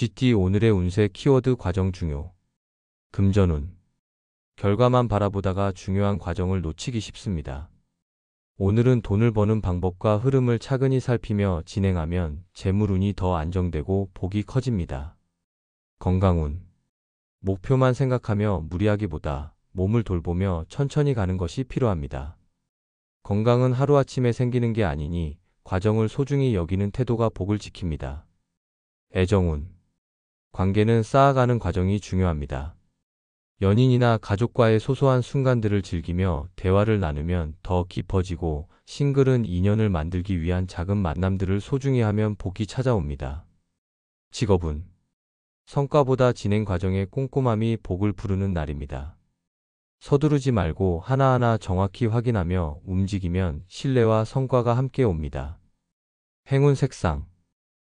GT 오늘의 운세 키워드 과정 중요. 금전운. 결과만 바라보다가 중요한 과정을 놓치기 쉽습니다. 오늘은 돈을 버는 방법과 흐름을 차근히 살피며 진행하면 재물운이 더 안정되고 복이 커집니다. 건강운. 목표만 생각하며 무리하기보다 몸을 돌보며 천천히 가는 것이 필요합니다. 건강은 하루아침에 생기는 게 아니니 과정을 소중히 여기는 태도가 복을 지킵니다. 애정운. 관계는 쌓아가는 과정이 중요합니다. 연인이나 가족과의 소소한 순간들을 즐기며 대화를 나누면 더 깊어지고, 싱글은 인연을 만들기 위한 작은 만남들을 소중히 하면 복이 찾아옵니다. 직업운. 성과보다 진행 과정의 꼼꼼함이 복을 부르는 날입니다. 서두르지 말고 하나하나 정확히 확인하며 움직이면 신뢰와 성과가 함께 옵니다. 행운 색상.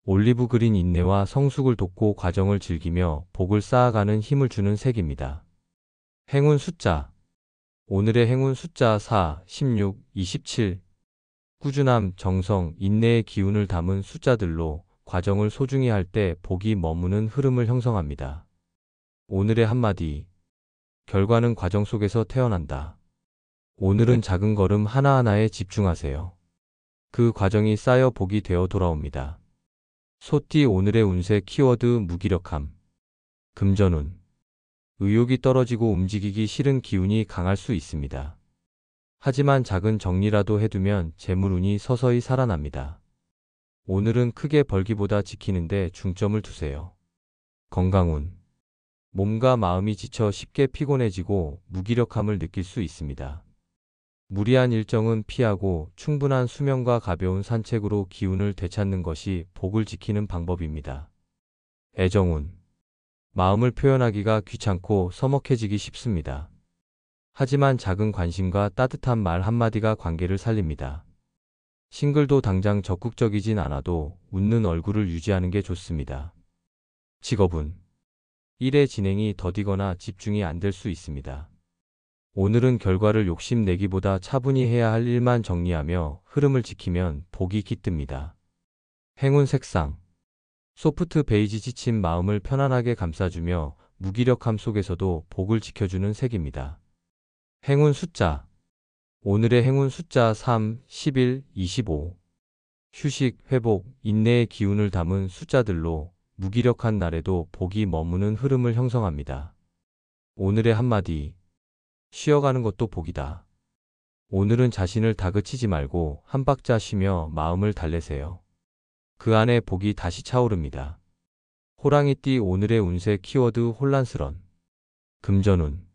올리브 그린 인내와 성숙을 돋고 과정을 즐기며 복을 쌓아가는 힘을 주는 색입니다. 행운 숫자. 오늘의 행운 숫자 4, 16, 27. 꾸준함, 정성, 인내의 기운을 담은 숫자들로 과정을 소중히 할 때 복이 머무는 흐름을 형성합니다. 오늘의 한마디. 결과는 과정 속에서 태어난다. 오늘은 작은 걸음 하나하나에 집중하세요. 그 과정이 쌓여 복이 되어 돌아옵니다. 소띠 오늘의 운세 키워드 무기력함. 금전운. 의욕이 떨어지고 움직이기 싫은 기운이 강할 수 있습니다. 하지만 작은 정리라도 해두면 재물운이 서서히 살아납니다. 오늘은 크게 벌기보다 지키는데 중점을 두세요. 건강운. 몸과 마음이 지쳐 쉽게 피곤해지고 무기력함을 느낄 수 있습니다. 무리한 일정은 피하고 충분한 수면과 가벼운 산책으로 기운을 되찾는 것이 복을 지키는 방법입니다. 애정운. 마음을 표현하기가 귀찮고 서먹해지기 쉽습니다. 하지만 작은 관심과 따뜻한 말 한마디가 관계를 살립니다. 싱글도 당장 적극적이진 않아도 웃는 얼굴을 유지하는 게 좋습니다. 직업운. 일의 진행이 더디거나 집중이 안 될 수 있습니다. 오늘은 결과를 욕심내기보다 차분히 해야 할 일만 정리하며 흐름을 지키면 복이 깃듭니다. 행운 색상. 소프트 베이지 지친 마음을 편안하게 감싸주며 무기력함 속에서도 복을 지켜주는 색입니다. 행운 숫자. 오늘의 행운 숫자 3, 11, 25. 휴식, 회복, 인내의 기운을 담은 숫자들로 무기력한 날에도 복이 머무는 흐름을 형성합니다. 오늘의 한마디. 쉬어가는 것도 복이다. 오늘은 자신을 다그치지 말고 한 박자 쉬며 마음을 달래세요. 그 안에 복이 다시 차오릅니다. 호랑이띠 오늘의 운세 키워드 혼란스런. 금전운.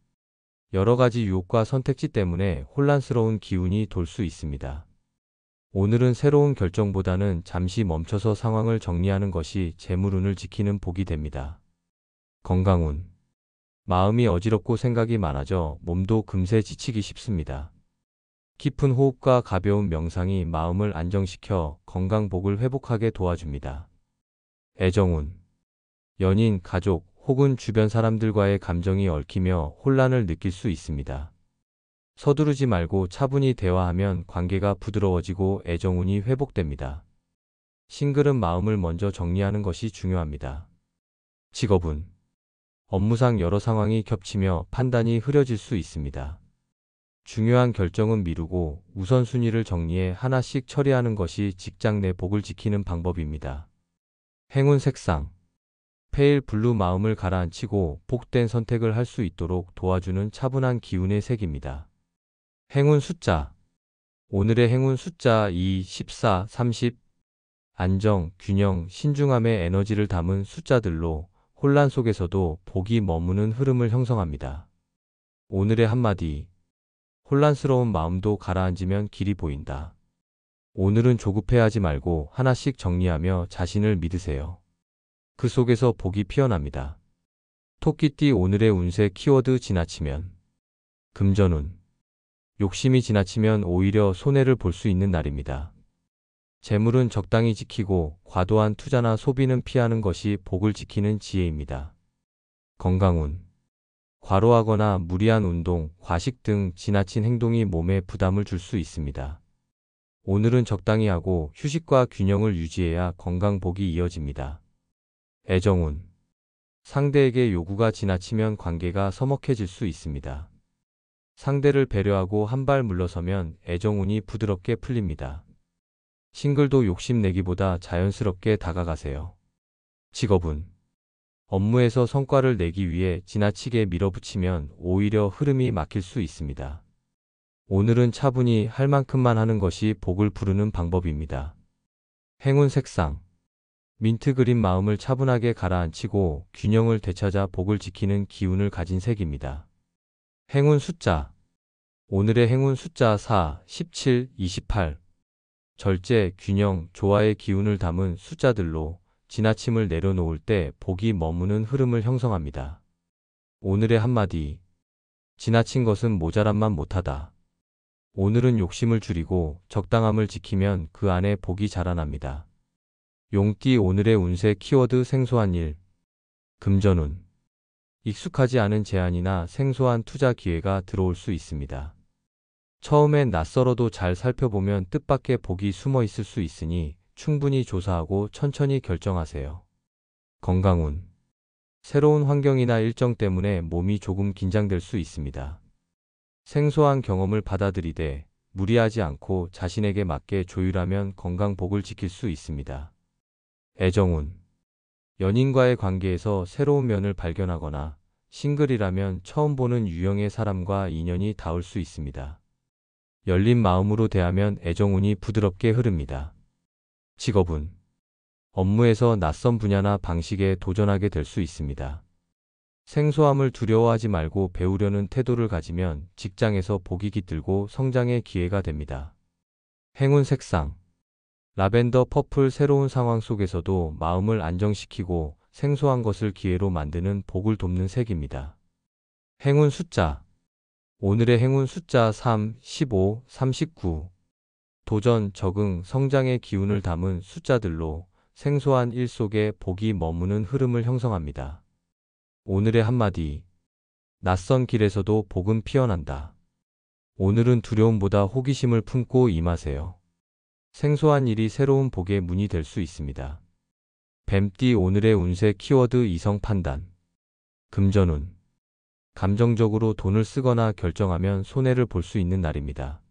여러 가지 유혹과 선택지 때문에 혼란스러운 기운이 돌 수 있습니다. 오늘은 새로운 결정보다는 잠시 멈춰서 상황을 정리하는 것이 재물운을 지키는 복이 됩니다. 건강운. 마음이 어지럽고 생각이 많아져 몸도 금세 지치기 쉽습니다. 깊은 호흡과 가벼운 명상이 마음을 안정시켜 건강복을 회복하게 도와줍니다. 애정운. 연인, 가족 혹은 주변 사람들과의 감정이 얽히며 혼란을 느낄 수 있습니다. 서두르지 말고 차분히 대화하면 관계가 부드러워지고 애정운이 회복됩니다. 싱글은 마음을 먼저 정리하는 것이 중요합니다. 직업운. 업무상 여러 상황이 겹치며 판단이 흐려질 수 있습니다. 중요한 결정은 미루고 우선순위를 정리해 하나씩 처리하는 것이 직장 내 복을 지키는 방법입니다. 행운 색상. 페일 블루 마음을 가라앉히고 복된 선택을 할 수 있도록 도와주는 차분한 기운의 색입니다. 행운 숫자. 오늘의 행운 숫자 2, 14, 30. 안정, 균형, 신중함의 에너지를 담은 숫자들로 혼란 속에서도 복이 머무는 흐름을 형성합니다. 오늘의 한마디. 혼란스러운 마음도 가라앉으면 길이 보인다. 오늘은 조급해하지 말고 하나씩 정리하며 자신을 믿으세요. 그 속에서 복이 피어납니다. 토끼띠 오늘의 운세 키워드 지나치면. 금전운. 욕심이 지나치면 오히려 손해를 볼 수 있는 날입니다. 재물은 적당히 지키고 과도한 투자나 소비는 피하는 것이 복을 지키는 지혜입니다. 건강운. 과로하거나 무리한 운동, 과식 등 지나친 행동이 몸에 부담을 줄 수 있습니다. 오늘은 적당히 하고 휴식과 균형을 유지해야 건강복이 이어집니다. 애정운. 상대에게 요구가 지나치면 관계가 서먹해질 수 있습니다. 상대를 배려하고 한 발 물러서면 애정운이 부드럽게 풀립니다. 싱글도 욕심내기보다 자연스럽게 다가가세요. 직업운. 업무에서 성과를 내기 위해 지나치게 밀어붙이면 오히려 흐름이 막힐 수 있습니다. 오늘은 차분히 할 만큼만 하는 것이 복을 부르는 방법입니다. 행운 색상. 민트 그린 마음을 차분하게 가라앉히고 균형을 되찾아 복을 지키는 기운을 가진 색입니다. 행운 숫자. 오늘의 행운 숫자 4, 17, 28. 절제, 균형, 조화의 기운을 담은 숫자들로 지나침을 내려놓을 때 복이 머무는 흐름을 형성합니다. 오늘의 한마디. 지나친 것은 모자람만 못하다. 오늘은 욕심을 줄이고 적당함을 지키면 그 안에 복이 자라납니다. 용띠 오늘의 운세 키워드 생소한 일. 금전운. 익숙하지 않은 제안이나 생소한 투자 기회가 들어올 수 있습니다. 처음엔 낯설어도 잘 살펴보면 뜻밖의 복이 숨어 있을 수 있으니 충분히 조사하고 천천히 결정하세요. 건강운. 새로운 환경이나 일정 때문에 몸이 조금 긴장될 수 있습니다. 생소한 경험을 받아들이되 무리하지 않고 자신에게 맞게 조율하면 건강 복을 지킬 수 있습니다. 애정운. 연인과의 관계에서 새로운 면을 발견하거나 싱글이라면 처음 보는 유형의 사람과 인연이 닿을 수 있습니다. 열린 마음으로 대하면 애정운이 부드럽게 흐릅니다. 직업운. 업무에서 낯선 분야나 방식에 도전하게 될 수 있습니다. 생소함을 두려워하지 말고 배우려는 태도를 가지면 직장에서 복이 깃들고 성장의 기회가 됩니다. 행운 색상. 라벤더 퍼플 새로운 상황 속에서도 마음을 안정시키고 생소한 것을 기회로 만드는 복을 돕는 색입니다. 행운 숫자. 오늘의 행운 숫자 3, 15, 39. 도전, 적응, 성장의 기운을 담은 숫자들로 생소한 일 속에 복이 머무는 흐름을 형성합니다. 오늘의 한마디. 낯선 길에서도 복은 피어난다. 오늘은 두려움보다 호기심을 품고 임하세요. 생소한 일이 새로운 복의 문이 될 수 있습니다. 뱀띠 오늘의 운세 키워드 이성 판단. 금전운. 감정적으로 돈을 쓰거나 결정하면 손해를 볼 수 있는 날입니다.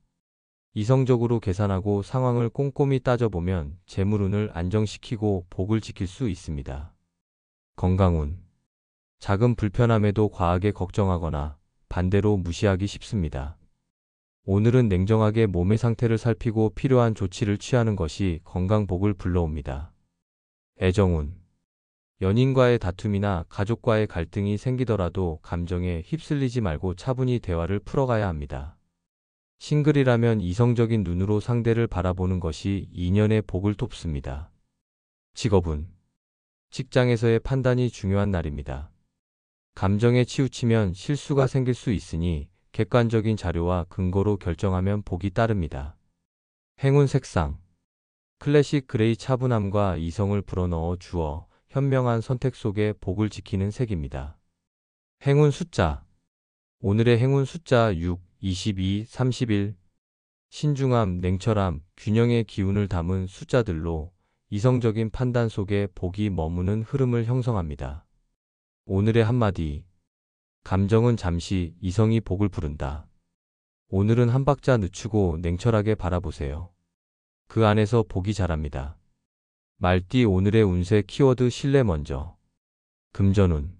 이성적으로 계산하고 상황을 꼼꼼히 따져보면 재물운을 안정시키고 복을 지킬 수 있습니다. 건강운. 작은 불편함에도 과하게 걱정하거나 반대로 무시하기 쉽습니다. 오늘은 냉정하게 몸의 상태를 살피고 필요한 조치를 취하는 것이 건강복을 불러옵니다. 애정운. 연인과의 다툼이나 가족과의 갈등이 생기더라도 감정에 휩쓸리지 말고 차분히 대화를 풀어가야 합니다. 싱글이라면 이성적인 눈으로 상대를 바라보는 것이 인연의 복을 돕습니다. 직업운. 직장에서의 판단이 중요한 날입니다. 감정에 치우치면 실수가 생길 수 있으니 객관적인 자료와 근거로 결정하면 복이 따릅니다. 행운 색상. 클래식 그레이 차분함과 이성을 불어넣어 주어 현명한 선택 속에 복을 지키는 색입니다. 행운 숫자. 오늘의 행운 숫자 6, 22, 31. 신중함, 냉철함, 균형의 기운을 담은 숫자들로 이성적인 판단 속에 복이 머무는 흐름을 형성합니다. 오늘의 한마디. 감정은 잠시, 이성이 복을 부른다. 오늘은 한 박자 늦추고 냉철하게 바라보세요. 그 안에서 복이 자랍니다. 말띠 오늘의 운세 키워드 신뢰 먼저. 금전운.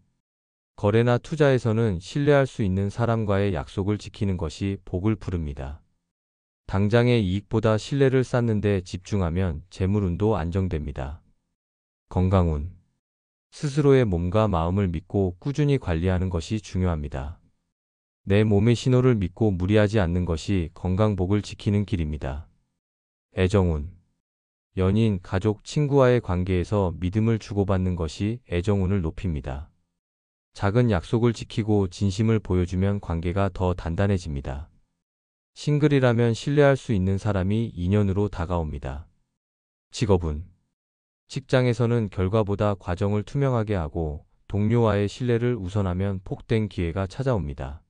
거래나 투자에서는 신뢰할 수 있는 사람과의 약속을 지키는 것이 복을 부릅니다. 당장의 이익보다 신뢰를 쌓는 데 집중하면 재물운도 안정됩니다. 건강운. 스스로의 몸과 마음을 믿고 꾸준히 관리하는 것이 중요합니다. 내 몸의 신호를 믿고 무리하지 않는 것이 건강복을 지키는 길입니다. 애정운. 연인, 가족, 친구와의 관계에서 믿음을 주고받는 것이 애정운을 높입니다. 작은 약속을 지키고 진심을 보여주면 관계가 더 단단해집니다. 싱글이라면 신뢰할 수 있는 사람이 인연으로 다가옵니다. 직업운. 직장에서는 결과보다 과정을 투명하게 하고 동료와의 신뢰를 우선하면 복된 기회가 찾아옵니다.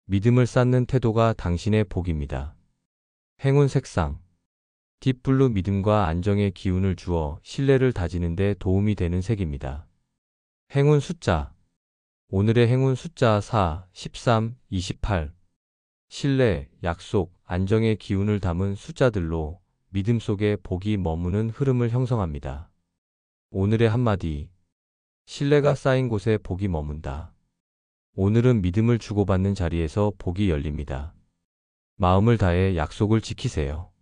믿음을 쌓는 태도가 당신의 복입니다. 행운 색상. 딥블루 믿음과 안정의 기운을 주어 신뢰를 다지는 데 도움이 되는 색입니다. 행운 숫자. 오늘의 행운 숫자 4, 13, 28. 신뢰, 약속, 안정의 기운을 담은 숫자들로 믿음 속에 복이 머무는 흐름을 형성합니다. 오늘의 한마디. 신뢰가 쌓인 곳에 복이 머문다. 오늘은 믿음을 주고받는 자리에서 복이 열립니다. 마음을 다해 약속을 지키세요.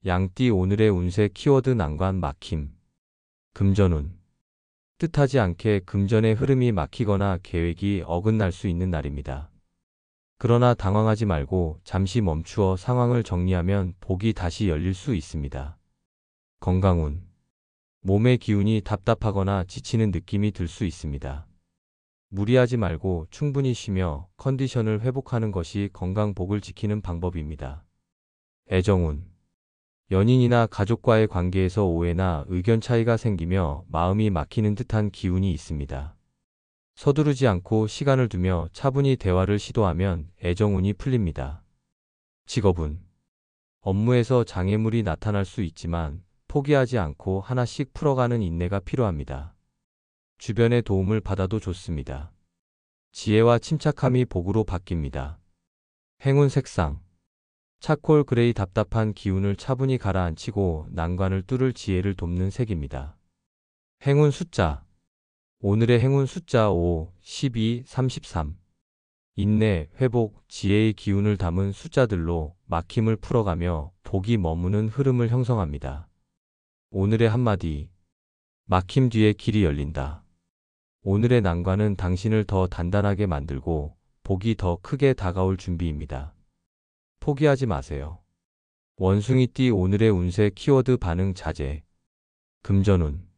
양띠 오늘의 운세 키워드 난관 막힘. 금전운. 뜻하지 않게 금전의 흐름이 막히거나 계획이 어긋날 수 있는 날입니다. 그러나 당황하지 말고 잠시 멈추어 상황을 정리하면 복이 다시 열릴 수 있습니다. 건강운. 몸의 기운이 답답하거나 지치는 느낌이 들 수 있습니다. 무리하지 말고 충분히 쉬며 컨디션을 회복하는 것이 건강 복을 지키는 방법입니다. 애정운. 연인이나 가족과의 관계에서 오해나 의견 차이가 생기며 마음이 막히는 듯한 기운이 있습니다. 서두르지 않고 시간을 두며 차분히 대화를 시도하면 애정운이 풀립니다. 직업운. 업무에서 장애물이 나타날 수 있지만 포기하지 않고 하나씩 풀어가는 인내가 필요합니다. 주변의 도움을 받아도 좋습니다. 지혜와 침착함이 복으로 바뀝니다. 행운 색상. 차콜 그레이 답답한 기운을 차분히 가라앉히고 난관을 뚫을 지혜를 돕는 색입니다. 행운 숫자. 오늘의 행운 숫자 5, 12, 33. 인내, 회복, 지혜의 기운을 담은 숫자들로 막힘을 풀어가며 복이 머무는 흐름을 형성합니다. 오늘의 한마디. 막힘 뒤에 길이 열린다. 오늘의 난관은 당신을 더 단단하게 만들고 복이 더 크게 다가올 준비입니다. 포기하지 마세요. 원숭이띠 오늘의 운세 키워드 반응 자제. 금전운.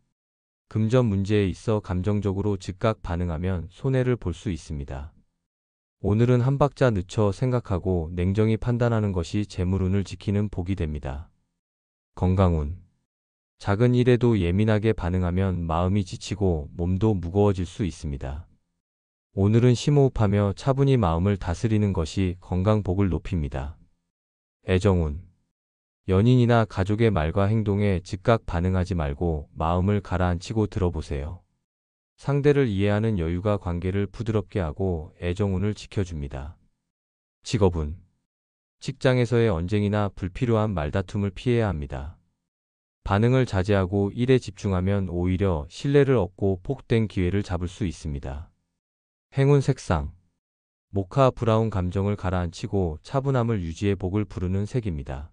금전 문제에 있어 감정적으로 즉각 반응하면 손해를 볼 수 있습니다. 오늘은 한 박자 늦춰 생각하고 냉정히 판단하는 것이 재물운을 지키는 복이 됩니다. 건강운. 작은 일에도 예민하게 반응하면 마음이 지치고 몸도 무거워질 수 있습니다. 오늘은 심호흡하며 차분히 마음을 다스리는 것이 건강 복을 높입니다. 애정운. 연인이나 가족의 말과 행동에 즉각 반응하지 말고 마음을 가라앉히고 들어보세요. 상대를 이해하는 여유가 관계를 부드럽게 하고 애정운을 지켜줍니다. 직업운. 직장에서의 언쟁이나 불필요한 말다툼을 피해야 합니다. 반응을 자제하고 일에 집중하면 오히려 신뢰를 얻고 복된 기회를 잡을 수 있습니다. 행운 색상. 모카 브라운 감정을 가라앉히고 차분함을 유지해 복을 부르는 색입니다.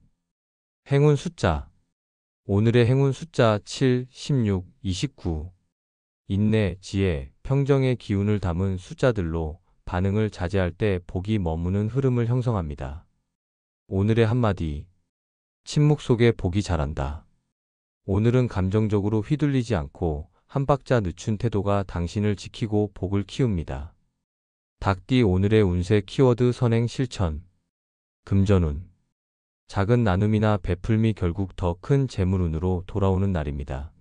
행운 숫자. 오늘의 행운 숫자 7, 16, 29. 인내, 지혜, 평정의 기운을 담은 숫자들로 반응을 자제할 때 복이 머무는 흐름을 형성합니다. 오늘의 한마디. 침묵 속에 복이 자란다. 오늘은 감정적으로 휘둘리지 않고 한 박자 늦춘 태도가 당신을 지키고 복을 키웁니다. 닭띠 오늘의 운세 키워드 선행 실천. 금전운. 작은 나눔이나 베풀미 결국 더 큰 재물운으로 돌아오는 날입니다.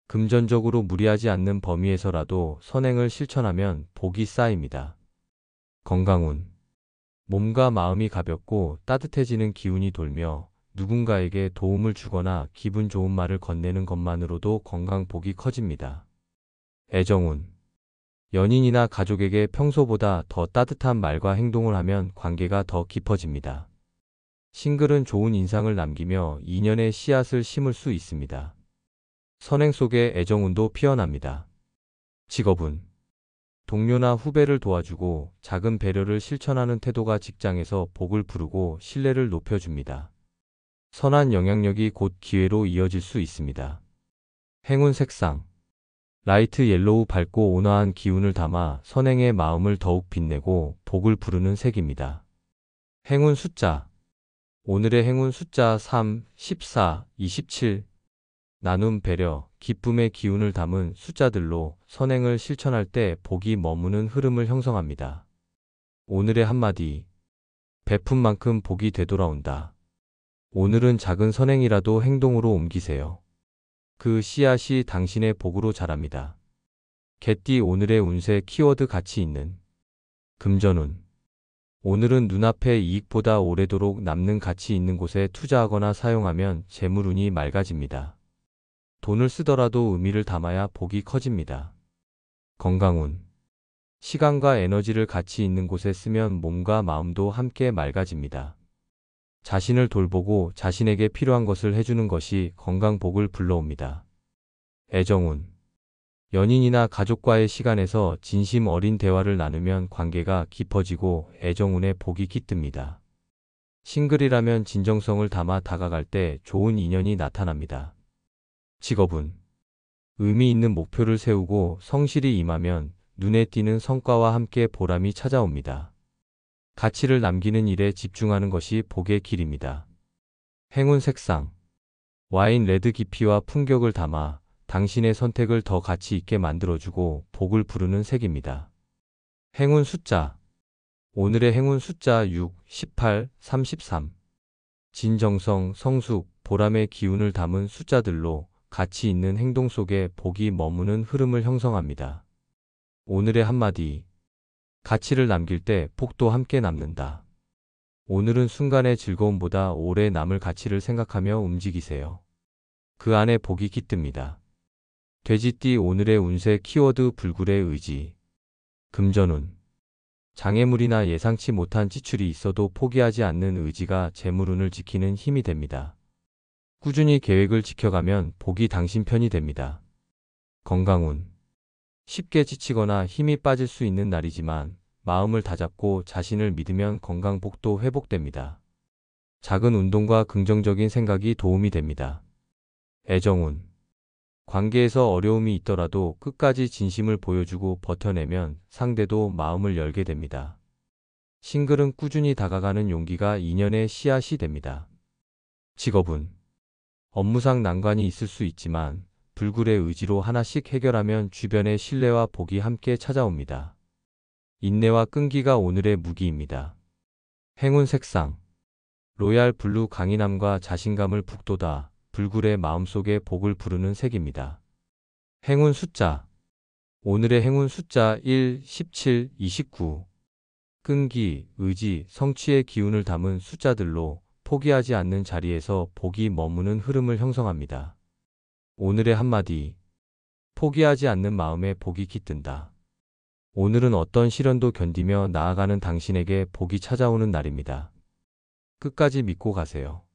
금전적으로 무리하지 않는 범위에서라도 선행을 실천하면 복이 쌓입니다. 건강운. 몸과 마음이 가볍고 따뜻해지는 기운이 돌며 누군가에게 도움을 주거나 기분 좋은 말을 건네는 것만으로도 건강 복이 커집니다. 애정운. 연인이나 가족에게 평소보다 더 따뜻한 말과 행동을 하면 관계가 더 깊어집니다. 싱글은 좋은 인상을 남기며 인연의 씨앗을 심을 수 있습니다. 선행 속에 애정운도 피어납니다. 직업운. 동료나 후배를 도와주고 작은 배려를 실천하는 태도가 직장에서 복을 부르고 신뢰를 높여줍니다. 선한 영향력이 곧 기회로 이어질 수 있습니다. 행운 색상. 라이트 옐로우 밝고 온화한 기운을 담아 선행의 마음을 더욱 빛내고 복을 부르는 색입니다. 행운 숫자. 오늘의 행운 숫자 3, 14, 27. 나눔, 배려, 기쁨의 기운을 담은 숫자들로 선행을 실천할 때 복이 머무는 흐름을 형성합니다. 오늘의 한마디. 베푼 만큼 복이 되돌아온다. 오늘은 작은 선행이라도 행동으로 옮기세요. 그 씨앗이 당신의 복으로 자랍니다. 개띠 오늘의 운세 키워드 가치 있는. 금전운. 오늘은 눈앞의 이익보다 오래도록 남는 가치 있는 곳에 투자하거나 사용하면 재물운이 맑아집니다. 돈을 쓰더라도 의미를 담아야 복이 커집니다. 건강운. 시간과 에너지를 가치 있는 곳에 쓰면 몸과 마음도 함께 맑아집니다. 자신을 돌보고 자신에게 필요한 것을 해주는 것이 건강복을 불러옵니다. 애정운. 연인이나 가족과의 시간에서 진심 어린 대화를 나누면 관계가 깊어지고 애정운에 복이 깃듭니다. 싱글이라면 진정성을 담아 다가갈 때 좋은 인연이 나타납니다. 직업운. 의미 있는 목표를 세우고 성실히 임하면 눈에 띄는 성과와 함께 보람이 찾아옵니다. 가치를 남기는 일에 집중하는 것이 복의 길입니다. 행운 색상. 와인 레드 깊이와 품격을 담아 당신의 선택을 더 가치 있게 만들어주고 복을 부르는 색입니다. 행운 숫자. 오늘의 행운 숫자 6, 18, 33. 진정성, 성숙, 보람의 기운을 담은 숫자들로 가치 있는 행동 속에 복이 머무는 흐름을 형성합니다. 오늘의 한마디. 가치를 남길 때 복도 함께 남는다. 오늘은 순간의 즐거움보다 오래 남을 가치를 생각하며 움직이세요. 그 안에 복이 깃듭니다. 돼지띠 오늘의 운세 키워드 불굴의 의지. 금전운. 장애물이나 예상치 못한 지출이 있어도 포기하지 않는 의지가 재물운을 지키는 힘이 됩니다. 꾸준히 계획을 지켜가면 복이 당신 편이 됩니다. 건강운. 쉽게 지치거나 힘이 빠질 수 있는 날이지만 마음을 다잡고 자신을 믿으면 건강복도 회복됩니다. 작은 운동과 긍정적인 생각이 도움이 됩니다. 애정운. 관계에서 어려움이 있더라도 끝까지 진심을 보여주고 버텨내면 상대도 마음을 열게 됩니다. 싱글은 꾸준히 다가가는 용기가 인연의 씨앗이 됩니다. 직업운. 업무상 난관이 있을 수 있지만 불굴의 의지로 하나씩 해결하면 주변의 신뢰와 복이 함께 찾아옵니다. 인내와 끈기가 오늘의 무기입니다. 행운 색상. 로얄 블루 강인함과 자신감을 북돋아 불굴의 마음속에 복을 부르는 색입니다. 행운 숫자. 오늘의 행운 숫자 1, 17, 29. 끈기, 의지, 성취의 기운을 담은 숫자들로 포기하지 않는 자리에서 복이 머무는 흐름을 형성합니다. 오늘의 한마디. 포기하지 않는 마음에 복이 깃든다. 오늘은 어떤 시련도 견디며 나아가는 당신에게 복이 찾아오는 날입니다. 끝까지 믿고 가세요.